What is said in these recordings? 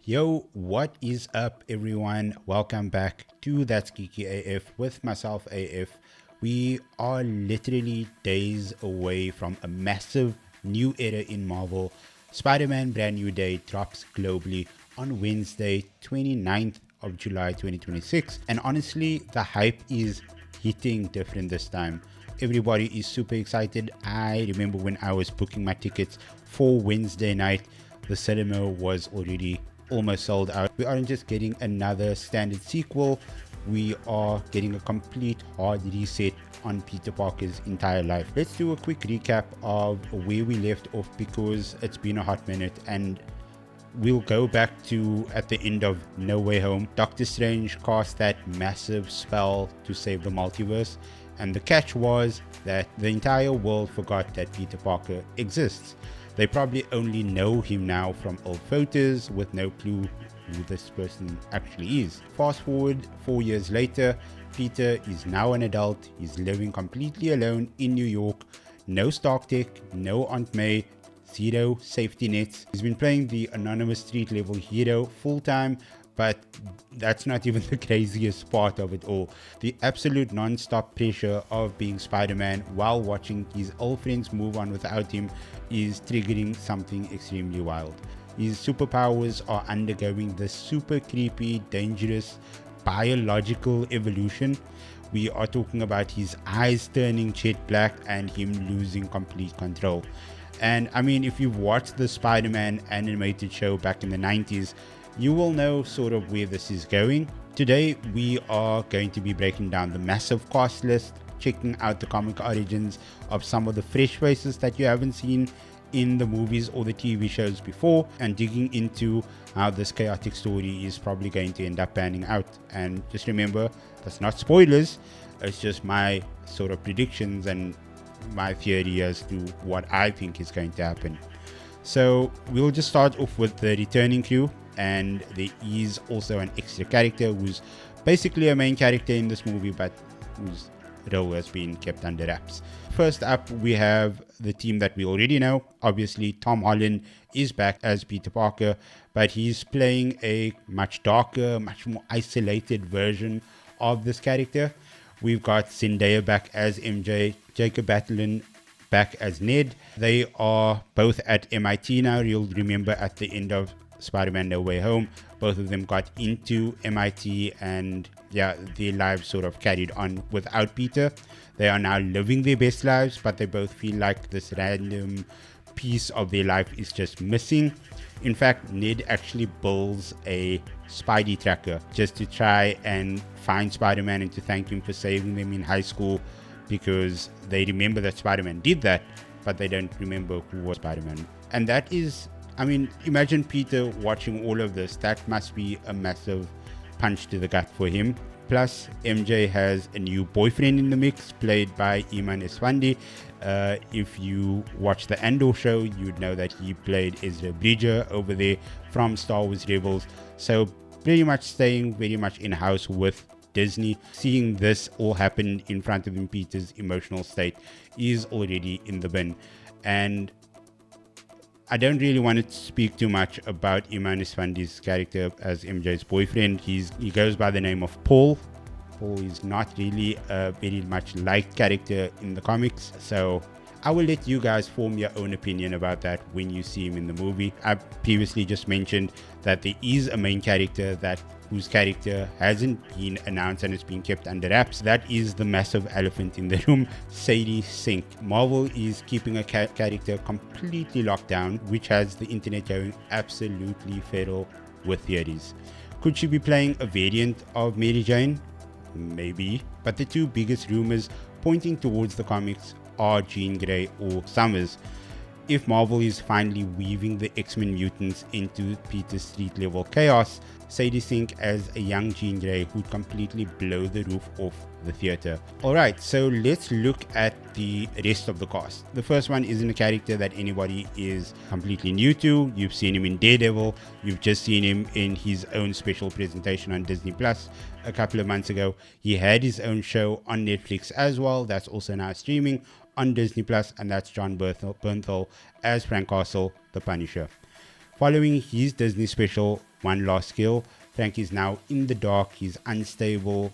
Yo, what is up, everyone? Welcome back to That's Geeky AF with myself, AF. We are literally days away from a massive new era in Marvel. Spider-Man Brand New Day drops globally on Wednesday, 29th of July 2026. And honestly, the hype is hitting different this time. Everybody is super excited. I remember when I was booking my tickets for Wednesday night, the cinema was already almost sold out. We aren't just getting another standard sequel, we are getting a complete hard reset on Peter Parker's entire life. Let's do a quick recap of where we left off because it's been a hot minute, and we'll go back to at the end of No Way Home. Doctor Strange cast that massive spell to save the multiverse, and the catch was that the entire world forgot that Peter Parker exists. They probably only know him now from old photos with no clue who this person actually is. Fast forward 4 years later, Peter is now an adult. He's living completely alone in New York. No Stark Tech, no Aunt May, zero safety nets. He's been playing the anonymous street level hero full time, but that's not even the craziest part of it all. The absolute non-stop pressure of being Spider-Man while watching his old friends move on without him is triggering something extremely wild. His superpowers are undergoing this super creepy, dangerous biological evolution. We are talking about his eyes turning jet black and him losing complete control. And I mean, if you've watched the Spider-Man animated show back in the 90s, you will know sort of where this is going. Today, we are going to be breaking down the massive cast list, checking out the comic origins of some of the fresh faces that you haven't seen in the movies or the TV shows before, and digging into how this chaotic story is probably going to end up panning out. And just remember, that's not spoilers, it's just my sort of predictions and my theory as to what I think is going to happen. So we'll just start off with the returning crew, and there is also an extra character who's basically a main character in this movie, but whose role has been kept under wraps. First up, we have the team that we already know. Obviously, Tom Holland is back as Peter Parker, but he's playing a much darker, much more isolated version of this character. We've got Zendaya back as MJ, Jacob Batalon back as Ned. They are both at MIT now. You'll remember at the end of Spider-Man No Way Home, both of them got into MIT, and yeah, their lives sort of carried on without Peter. They are now living their best lives, but they both feel like this random piece of their life is just missing. In fact, Ned actually builds a Spidey tracker just to try and find Spider-Man and to thank him for saving them in high school, because they remember that Spider-Man did that, but they don't remember who was Spider-Man. And that is, I mean, imagine Peter watching all of this. That must be a massive punch to the gut for him. Plus, MJ has a new boyfriend in the mix, played by Iman Esfandi. If you watch the Andor show, you'd know that he played Ezra Bridger over there from Star Wars Rebels. So pretty much staying very much in-house with Disney. Seeing this all happen in front of him, Peter's emotional state is already in the bin. And I don't really want to speak too much about Iman Esfandi's character as MJ's boyfriend. He goes by the name of Paul. Paul is not really a very much liked character in the comics, so I will let you guys form your own opinion about that when you see him in the movie. I previously just mentioned that there is a main character whose character hasn't been announced and it's been kept under wraps. That is the massive elephant in the room, Sadie Sink. Marvel is keeping a character completely locked down, which has the internet going absolutely feral with theories. Could she be playing a variant of Mary Jane? Maybe. But the two biggest rumors pointing towards the comics are Jean Grey or Summers. If Marvel is finally weaving the X-Men mutants into Peter's street level chaos, Sadie Sink as a young Jean Grey would completely blow the roof off the theater. Alright, so let's look at the rest of the cast. The first one isn't a character that anybody is completely new to. You've seen him in Daredevil, you've just seen him in his own special presentation on Disney Plus a couple of months ago. He had his own show on Netflix as well, that's also now streaming on Disney Plus, and that's Jon Bernthal as Frank Castle, the Punisher. Following his Disney special, one last skill. Frank is now in the dark, he's unstable,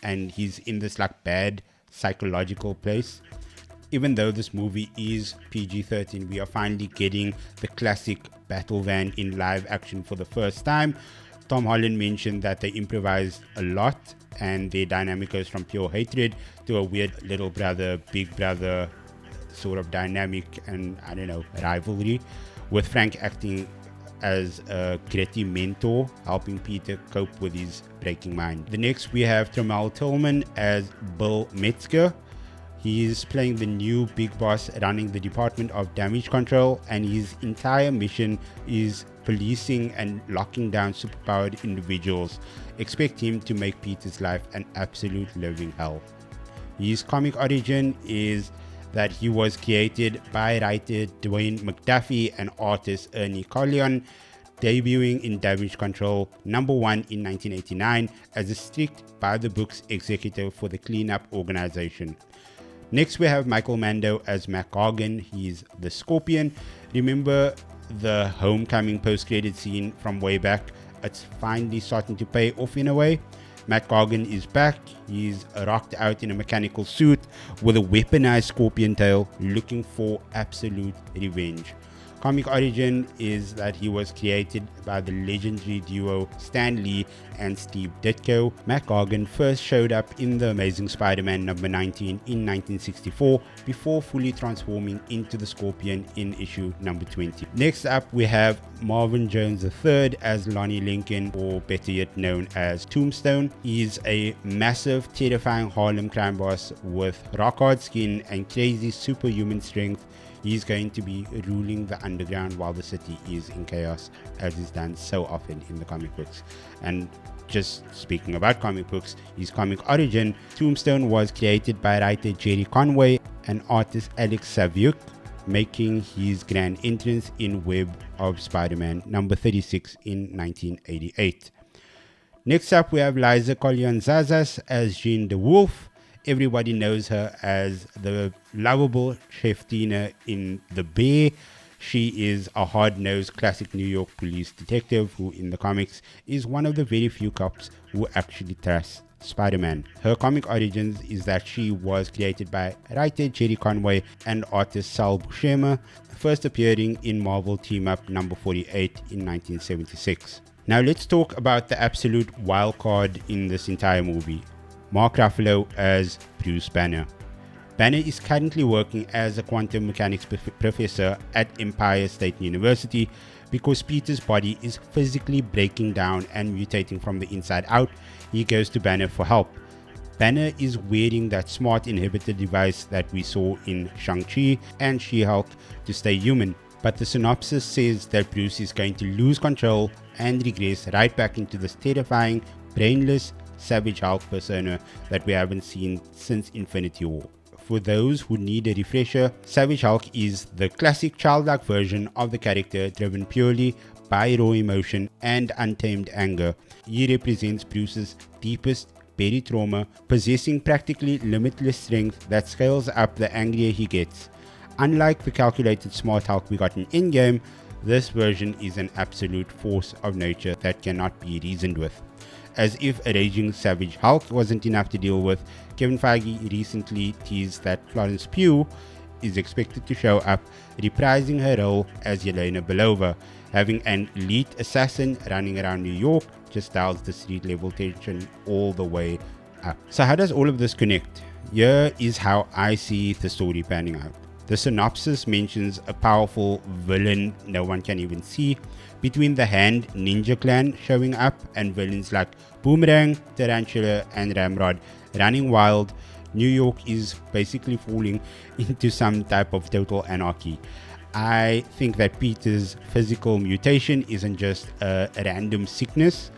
and he's in this like bad psychological place. Even though this movie is PG-13, we are finally getting the classic battle van in live action for the first time. Tom Holland mentioned that they improvised a lot and their dynamic goes from pure hatred to a weird little brother, big brother sort of dynamic and, I don't know, rivalry, with Frank acting as a gritty mentor, helping Peter cope with his breaking mind. The next we have Trammell Tillman as Bill Metzger. He is playing the new big boss running the Department of Damage Control, and his entire mission is policing and locking down superpowered individuals. Expect him to make Peter's life an absolute living hell. His comic origin is that he was created by writer Dwayne McDuffie and artist Ernie Collion, debuting in Damage Control #1 in 1989 as a strict by-the-books executive for the cleanup organization. Next we have Michael Mando as Mac Gargan. He's the Scorpion. Remember the Homecoming post-credit scene from way back? It's finally starting to pay off in a way. Mac Gargan is back. He's rocked out in a mechanical suit with a weaponized scorpion tail, looking for absolute revenge. Comic origin is that he was created by the legendary duo Stan Lee and Steve Ditko. Mac Gargan first showed up in The Amazing Spider-Man #19 in 1964 before fully transforming into the Scorpion in issue #20. Next up we have Marvin Jones III as Lonnie Lincoln, or better yet known as Tombstone. He's a massive, terrifying Harlem crime boss with rock-hard skin and crazy superhuman strength. He's going to be ruling the underground while the city is in chaos, as is done so often in the comic books. And just speaking about comic books, his comic origin, Tombstone was created by writer Jerry Conway and artist Alex Saviuk, making his grand entrance in Web of Spider-Man #36 in 1988. Next up we have Liza Colon-Zazas as Jean DeWolf. Everybody knows her as the lovable Chef Tina in The Bear. She is a hard-nosed classic New York police detective who in the comics is one of the very few cops who actually trust Spider-Man. Her comic origins is that she was created by writer Jerry Conway and artist Sal Buscema, first appearing in Marvel Team Up #48 in 1976. Now let's talk about the absolute wild card in this entire movie. Mark Ruffalo as Bruce Banner. Banner is currently working as a quantum mechanics professor at Empire State University. Because Peter's body is physically breaking down and mutating from the inside out, he goes to Banner for help. Banner is wearing that smart inhibitor device that we saw in Shang-Chi and She-Hulk to stay human. But the synopsis says that Bruce is going to lose control and regress right back into this terrifying, brainless, Savage Hulk persona that we haven't seen since Infinity War. For those who need a refresher, Savage Hulk is the classic childlike version of the character driven purely by raw emotion and untamed anger. He represents Bruce's deepest buried trauma, possessing practically limitless strength that scales up the angrier he gets. Unlike the calculated smart Hulk we got in Endgame, this version is an absolute force of nature that cannot be reasoned with. As if a raging Savage Hulk wasn't enough to deal with, Kevin Feige recently teased that Florence Pugh is expected to show up, reprising her role as Yelena Belova. Having an elite assassin running around New York just dials the street level tension all the way up. So how does all of this connect? Here is how I see the story panning out. The synopsis mentions a powerful villain no one can even see, between the Hand Ninja Clan showing up and villains like Boomerang, Tarantula and Ramrod running wild. New York is basically falling into some type of total anarchy. I think that Peter's physical mutation isn't just a random sickness.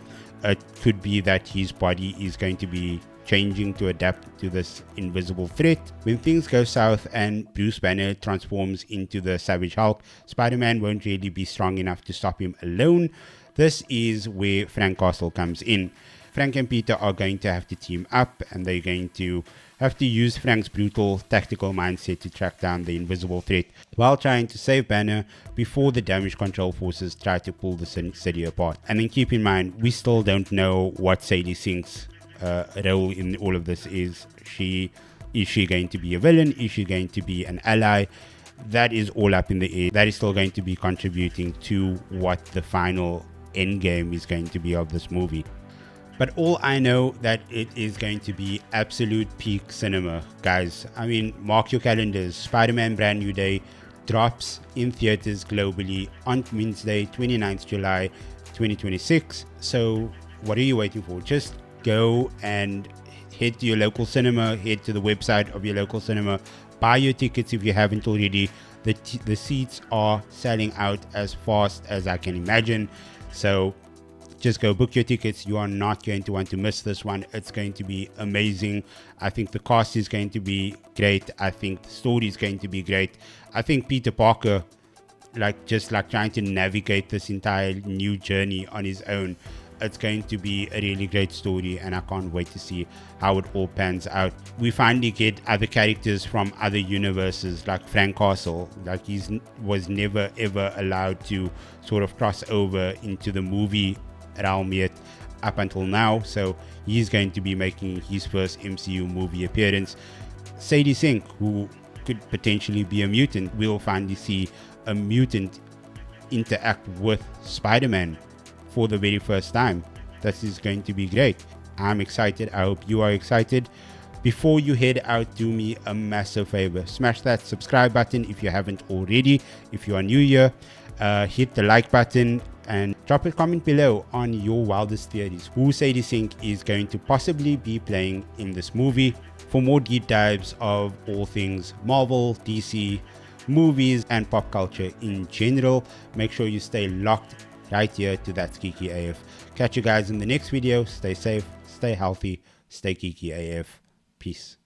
It could be that his body is going to be changing to adapt to this invisible threat. When things go south and Bruce Banner transforms into the Savage Hulk, Spider-Man won't really be strong enough to stop him alone. This is where Frank Castle comes in. Frank and Peter are going to have to team up, and they're going to have to use Frank's brutal tactical mindset to track down the invisible threat while trying to save Banner before the damage control forces try to pull the city apart. And then keep in mind, we still don't know what Sadie Sink's role in all of this is. Is she going to be a villain? Is she going to be an ally? That is all up in the air. That is still going to be contributing to what the final end game is going to be of this movie. But all I know that it is going to be absolute peak cinema, guys. I mean, mark your calendars. Spider-Man Brand New Day drops in theaters globally on Wednesday, 29th July 2026. So what are you waiting for? Just go and head to your local cinema, head to the website of your local cinema, buy your tickets if you haven't already. The seats are selling out as fast as I can imagine. So just go book your tickets. You are not going to want to miss this one. It's going to be amazing. I think the cast is going to be great. I think the story is going to be great. I think Peter Parker, just trying to navigate this entire new journey on his own, it's going to be a really great story, and I can't wait to see how it all pans out. We finally get other characters from other universes, like Frank Castle. He was never ever allowed to sort of cross over into the movie realm yet up until now, so he's going to be making his first MCU movie appearance. Sadie Sink, who could potentially be a mutant, we'll finally see a mutant interact with Spider-Man for the very first time. This is going to be great. I'm excited. I hope you are excited. Before you head out, do me a massive favor. Smash that subscribe button if you haven't already. If you are new here, hit the like button and drop a comment below on your wildest theories. Who Sadie Sink is going to possibly be playing in this movie. For more deep dives of all things Marvel, DC, movies, and pop culture in general, make sure you stay locked right here to That's Geeky AF. Catch you guys in the next video. Stay safe, stay healthy, stay geeky AF. Peace.